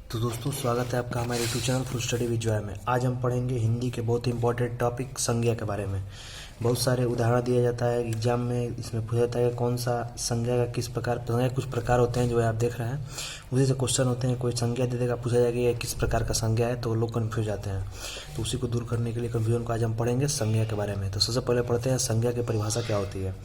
तो दोस्तों स्वागत है आपका हमारे YouTube channel full study with Joy में। आज हम पढ़ेंगे हिंदी के बहुत इंपॉर्टेंट टॉपिक संज्ञा के बारे में। बहुत सारे उदाहरण दिया जाता है एग्जाम में, इसमें पूछा जाता है कि कौन सा संज्ञा का किस प्रकार, संज्ञा कुछ प्रकार होते हैं जो आप देख रहे हैं, उसी से क्वेश्चन होते हैं। कोई संज्ञा दे देगा, पूछा जाएगा ये किस प्रकार का संज्ञा है, तो लोग कन्फ्यूज जाते हैं। तो उसी को दूर करने के लिए, कन्फ्यूजन को आज हम पढ़ेंगे संज्ञा के बारे में। तो सबसे पहले पढ़ते हैं संज्ञा की परिभाषा क्या होती है।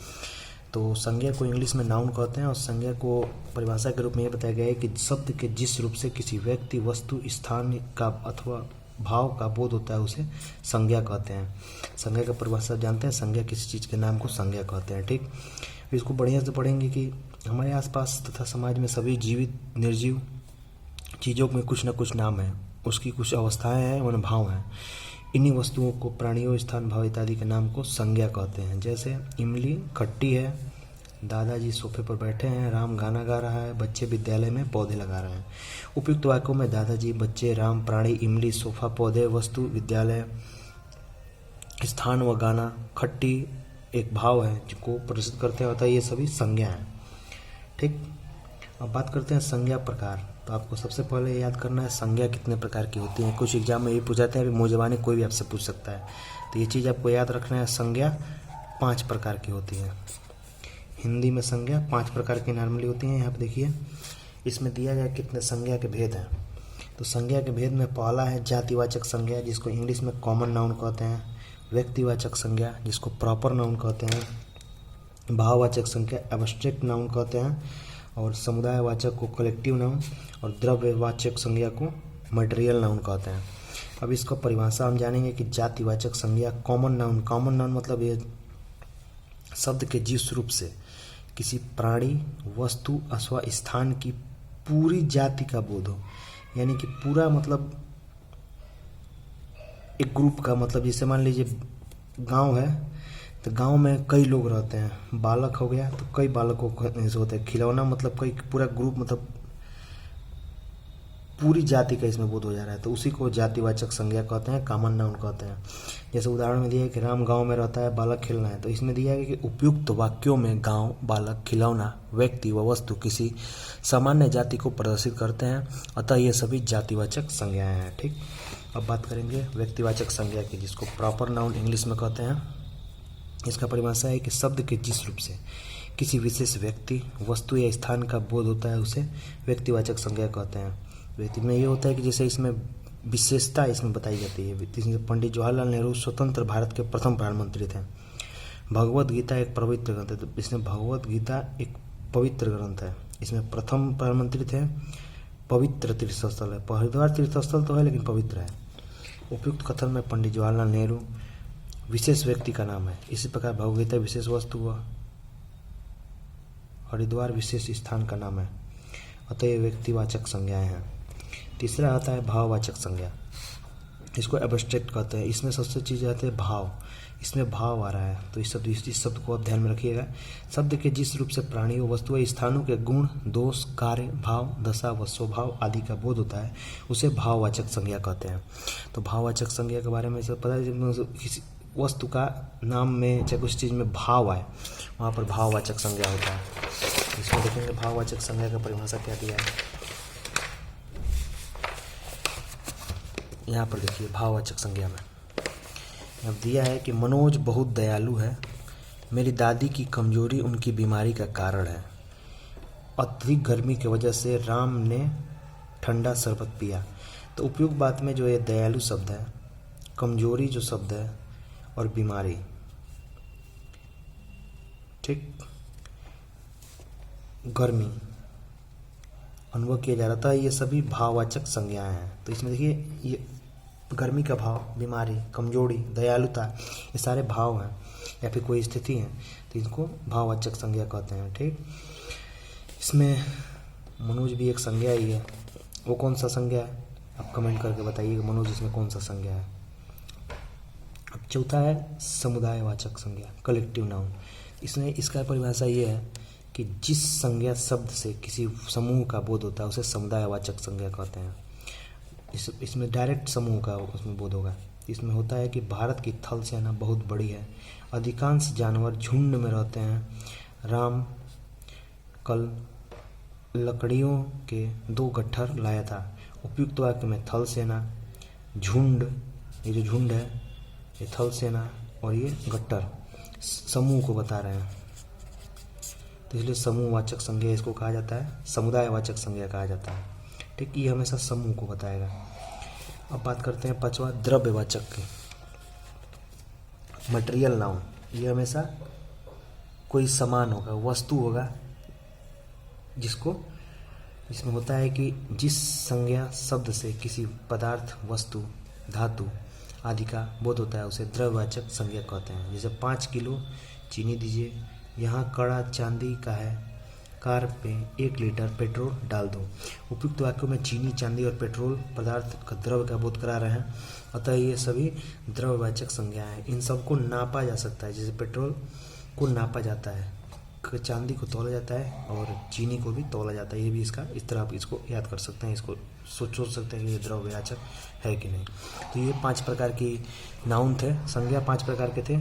तो संज्ञा को इंग्लिश में नाउन कहते हैं और संज्ञा को परिभाषा के रूप में यह बताया गया है कि शब्द के जिस रूप से किसी व्यक्ति, वस्तु, स्थान का अथवा भाव का बोध होता है उसे संज्ञा कहते हैं। संज्ञा का परिभाषा जानते हैं, संज्ञा किसी चीज़ के नाम को संज्ञा कहते हैं। ठीक, इसको बढ़िया से पढ़ेंगे कि हमारे आसपास तथा समाज में सभी जीवित निर्जीव चीज़ों में कुछ न कुछ नाम है, उसकी कुछ अवस्थाएं हैं, उन भाव हैं। इन्हीं वस्तुओं को, प्राणियों, स्थान, भाव इत्यादि के नाम को संज्ञा कहते हैं। जैसे इमली खट्टी है, दादाजी सोफे पर बैठे हैं, राम गाना गा रहा है, बच्चे विद्यालय में पौधे लगा रहे हैं। उपयुक्त वाक्यों में दादाजी, बच्चे, राम, प्राणी, इमली, सोफा, पौधे, वस्तु, विद्यालय, स्थान व गाना, खट्टी एक भाव है जिसको प्रदर्शित करते हैं, ये सभी संज्ञा हैं। ठीक, अब बात करते हैं संज्ञा प्रकार। तो आपको सबसे पहले याद करना है संज्ञा कितने प्रकार की होती हैं। कुछ एग्जाम में ये पूछ जाते हैं, अभी मुँह ज़बानी कोई भी आपसे पूछ सकता है, तो ये चीज़ आपको याद रखना है। संज्ञा 5 प्रकार की होती है। हिंदी में संज्ञा 5 प्रकार की नॉर्मली होती हैं। यहाँ पे देखिए, इसमें दिया गया कितने संज्ञा के भेद हैं। तो संज्ञा के भेद में पहला है जातिवाचक संज्ञा, जिसको इंग्लिश में कॉमन नाउन कहते हैं। व्यक्तिवाचक संज्ञा, जिसको प्रॉपर नाउन कहते हैं। भाववाचक संज्ञा एब्स्ट्रैक्ट नाउन कहते हैं, और समुदायवाचक को कलेक्टिव नाउन, और द्रव्यवाचक संज्ञा को मटेरियल नाउन कहते हैं। अब इसका परिभाषा हम जानेंगे कि जातिवाचक संज्ञा कॉमन नाउन। कॉमन नाउन मतलब ये शब्द के जिस रूप से किसी प्राणी, वस्तु अथवा स्थान की पूरी जाति का बोध हो, यानी कि पूरा मतलब एक ग्रुप का, मतलब जैसे मान लीजिए गांव है तो गांव में कई लोग रहते हैं, बालक हो गया तो कई बालकों को होते हैं, खिलौना मतलब कई, पूरा ग्रुप मतलब पूरी जाति का इसमें बोध हो जा रहा है, तो उसी को जातिवाचक संज्ञा कहते हैं, कॉमन नाउन कहते हैं। जैसे उदाहरण में दिया है कि राम गांव में रहता है, बालक खेलना है, तो इसमें दिया है कि उपयुक्त वाक्यों में गांव, बालक, खिलौना, व्यक्ति व वस्तु किसी सामान्य जाति को प्रदर्शित करते हैं, अतः ये सभी जातिवाचक संज्ञाएं हैं। ठीक, अब बात करेंगे व्यक्तिवाचक संज्ञा की, जिसको प्रॉपर नाउन इंग्लिश में कहते हैं। इसका परिभाषा है कि शब्द के जिस रूप से किसी विशेष व्यक्ति, वस्तु या स्थान का बोध होता है उसे व्यक्तिवाचक संज्ञा कहते हैं। व्यक्ति में ये होता है कि जैसे इसमें विशेषता इसमें बताई जाती है। पंडित जवाहरलाल नेहरू स्वतंत्र भारत के प्रथम प्रधानमंत्री थे। भगवत गीता एक पवित्र ग्रंथ है, तो इसमें भगवत गीता एक पवित्र ग्रंथ है, इसमें प्रथम प्रधानमंत्री थे। पवित्र तीर्थस्थल है, हरिद्वार तीर्थस्थल तो है लेकिन पवित्र है। उपयुक्त कथन में पंडित जवाहरलाल नेहरू विशेष व्यक्ति का नाम है। इसी प्रकार भगवत गीता विशेष वस्तु व हरिद्वार विशेष स्थान का नाम है, अतः ये व्यक्तिवाचक संज्ञाएं हैं। तीसरा आता है भाववाचक संज्ञा, इसको एब्स्ट्रैक्ट कहते हैं। इसमें सबसे चीज़ आती है भाव, इसमें भाव आ रहा है, तो इस शब्द को आप ध्यान में रखिएगा। शब्द के जिस रूप से प्राणियों, वस्तुओं, स्थानों के गुण, दोष, कार्य, भाव, दशा व स्वभाव आदि का बोध होता है उसे भाववाचक संज्ञा कहते हैं। तो भाववाचक संज्ञा के बारे में सब पता है, जब किसी वस्तु का नाम में चाहे कुछ चीज़ में भाव आए वहाँ पर भाववाचक संज्ञा होता है। इसमें देखेंगे भाववाचक संज्ञा का परिभाषा क्या दिया है। यहाँ पर देखिए भाववाचक संज्ञा में अब दिया है कि मनोज बहुत दयालु है, मेरी दादी की कमजोरी उनकी बीमारी का कारण है, अत्यधिक गर्मी की वजह से राम ने ठंडा शरबत पिया। तो उपयुक्त बात में जो ये दयालु शब्द है, कमजोरी जो शब्द है, और बीमारी, ठीक, गर्मी अनुभव किया जा रहा था, ये सभी भाववाचक संज्ञाएं हैं। तो इसमें देखिए ये गर्मी का भाव, बीमारी, कमजोरी, दयालुता, ये सारे भाव हैं या फिर कोई स्थिति है, तो इनको भाववाचक संज्ञा कहते हैं। ठीक, इसमें मनोज भी एक संज्ञा ही है। वो कौन सा संज्ञा है आप कमेंट करके बताइएगा, मनोज इसमें कौन सा संज्ञा है। अब चौथा है समुदायवाचक संज्ञा, कलेक्टिव नाउन। इसमें इसका परिभाषा ये है कि जिस संज्ञा शब्द से किसी समूह का बोध होता है उसे समुदायवाचक संज्ञा कहते हैं। इसमें डायरेक्ट समूह का उसमें बोध होगा। इसमें होता है कि भारत की थल सेना बहुत बड़ी है, अधिकांश जानवर झुंड में रहते हैं, राम कल लकड़ियों के 2 गट्ठर लाया था। उपयुक्त वाक्य में थल सेना, झुंड, ये जो झुंड है ये थल सेना और ये गट्ठर समूह को बता रहे हैं, तो इसलिए समूहवाचक संज्ञा इसको कहा जाता है, समुदायवाचक संज्ञा कहा जाता है। ठीक, ये हमेशा समूह को बताएगा। अब बात करते हैं 5वां द्रव्यवाचक की। मटेरियल नाउन, ये हमेशा कोई सामान होगा, वस्तु होगा, जिसको इसमें होता है कि जिस संज्ञा शब्द से किसी पदार्थ, वस्तु, धातु आदि का बोध होता है उसे द्रव्यवाचक संज्ञा कहते हैं। जैसे 5 किलो चीनी दीजिए, यहाँ कड़ा चांदी का है, कार पे 1 लीटर पेट्रोल डाल दो। उपयुक्त वाक्यों में चीनी, चांदी और पेट्रोल पदार्थ का द्रव्य का बोध करा रहे हैं, अतः ये सभी द्रव्यवाचक संज्ञाएं हैं। इन सबको नापा जा सकता है, जैसे पेट्रोल को नापा जाता है, चांदी को तोला जाता है और चीनी को भी तोला जाता है। ये भी इसका इस तरह आप इसको याद कर सकते हैं, इसको सोच सकते हैं कि ये द्रव्यवाचक है कि नहीं। तो ये 5 प्रकार की नाउन थे, संज्ञा 5 प्रकार के थे।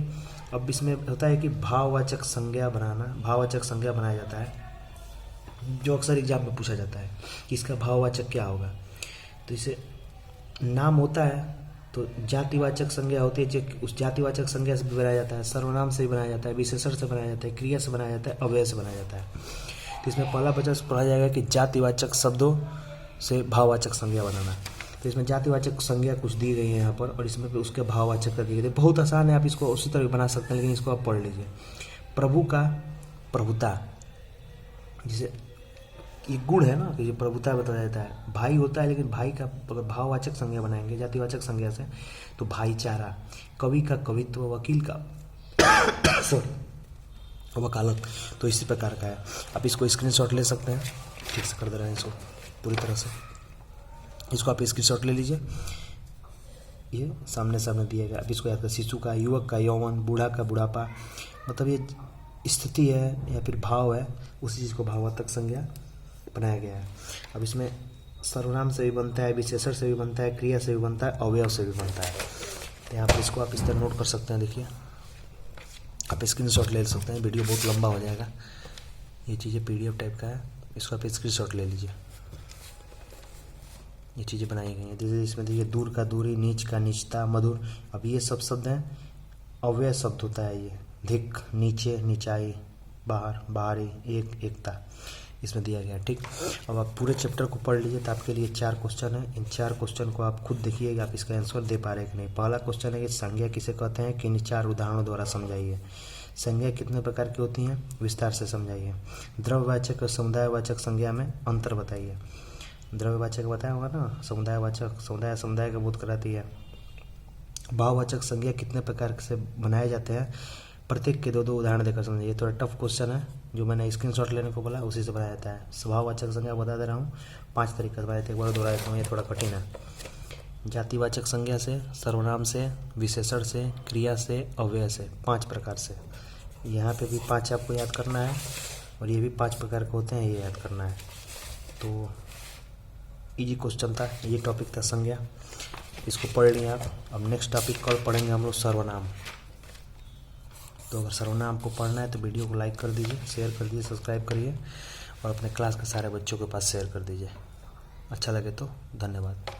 अब इसमें होता है कि भाववाचक संज्ञा बनाया जाता है, जो अक्सर एग्जाम में पूछा जाता है कि इसका भाववाचक क्या होगा। तो इसे नाम होता है तो जातिवाचक संज्ञा होती है, जो उस जातिवाचक संज्ञा से भी बनाया जाता है, सर्वनाम से भी बनाया जाता है, विशेषण से बनाया जाता है, क्रिया से बनाया जाता है, अव्यय से बनाया जाता है। तो इसमें पहला बच्चा पढ़ा जाएगा कि जातिवाचक शब्दों से भाववाचक संज्ञा बनाना। तो इसमें जातिवाचक संज्ञा कुछ दी गई है यहाँ पर, और इसमें उसके भाववाचक करके गए थे। बहुत आसान है, आप इसको उसी तरह बना सकते हैं, लेकिन इसको आप पढ़ लीजिए। प्रभु का प्रभुता, जैसे ये गुण है ना कि जो प्रभुता बताया जाता है, भाई होता है, लेकिन भाई का अगर भाववाचक संज्ञा बनाएंगे जातिवाचक संज्ञा से तो भाईचारा। कवि का कवित्व, वकील का वकालत, तो इसी प्रकार का है। आप इसको स्क्रीनशॉट ले सकते हैं, ठीक से कर दे रहे हैं इसको पूरी तरह से। इसको आप स्क्रीनशॉट ले लीजिए, ये सामने सामने दिया गया। अब इसको याद कर, शिशु का युवक का यौवन, बूढ़ा का बुढ़ापा, मतलब ये स्थिति है या फिर भाव है, उसी चीज़ को भाववाचक संज्ञा बनाया गया है। अब इसमें सर्वनाम से भी बनता है, विशेषण से भी बनता है, क्रिया से भी बनता है, अवयव से भी बनता है। तो यहाँ पर इसको आप इस तरह नोट कर सकते हैं। देखिए, आप स्क्रीनशॉट ले सकते हैं, वीडियो बहुत लंबा हो जाएगा। ये चीज़ें PDF टाइप का है, इसको आप स्क्रीनशॉट ले लीजिए। ये चीज़ें बनाई गई हैं। जैसे इसमें देखिए, दूर का दूरी, नीच का नीचता, मधुर। अब ये सब शब्द हैं, अव्यय शब्द होता है ये। धिक, नीचे, नीचाई, बाहर, बाहरी, एक, एकता, इसमें दिया गया। ठीक, अब आप पूरे चैप्टर को पढ़ लीजिए। तो आपके लिए 4 क्वेश्चन है, इन 4 क्वेश्चन को आप खुद देखिएगा, आप इसका आंसर दे पा रहे हैं कि नहीं। पहला क्वेश्चन है कि संज्ञा किसे कहते हैं, किन 4 उदाहरणों द्वारा समझाइए। संज्ञा कितने प्रकार की होती हैं, विस्तार से समझाइए। द्रव्यवाचक और समुदायवाचक संज्ञा में अंतर बताइए। द्रव्यवाचक बताया होगा ना, समुदायवाचक समुदाय का बोध कराती है। भाववाचक संज्ञा कितने प्रकार से बनाए जाते हैं, प्रत्येक के 2-2 उदाहरण देकर समझिए। थोड़ा टफ क्वेश्चन है, जो मैंने स्क्रीनशॉट लेने को बोला उसी से बनाया जाता है। स्वभाववाचक संज्ञा बता दे रहा हूँ, 5 तरीके से बनाए थे, एक बार दोहरा देता हूँ, ये थोड़ा कठिन है। जातिवाचक संज्ञा से, सर्वनाम से, विशेषण से, क्रिया से, अव्यय से, 5 प्रकार से। यहाँ पे भी 5 आपको याद करना है, और ये भी 5 प्रकार के होते हैं, ये याद करना है। तो इजी क्वेश्चन था, ये टॉपिक था संज्ञा, इसको पढ़ लिया आप। अब नेक्स्ट टॉपिक कल पढ़ेंगे हम लोग सर्वनाम। तो अगर सर्वनाम आपको पढ़ना है तो वीडियो को लाइक कर दीजिए, शेयर कर दीजिए, सब्सक्राइब करिए, और अपने क्लास के सारे बच्चों के पास शेयर कर दीजिए। अच्छा लगे तो धन्यवाद।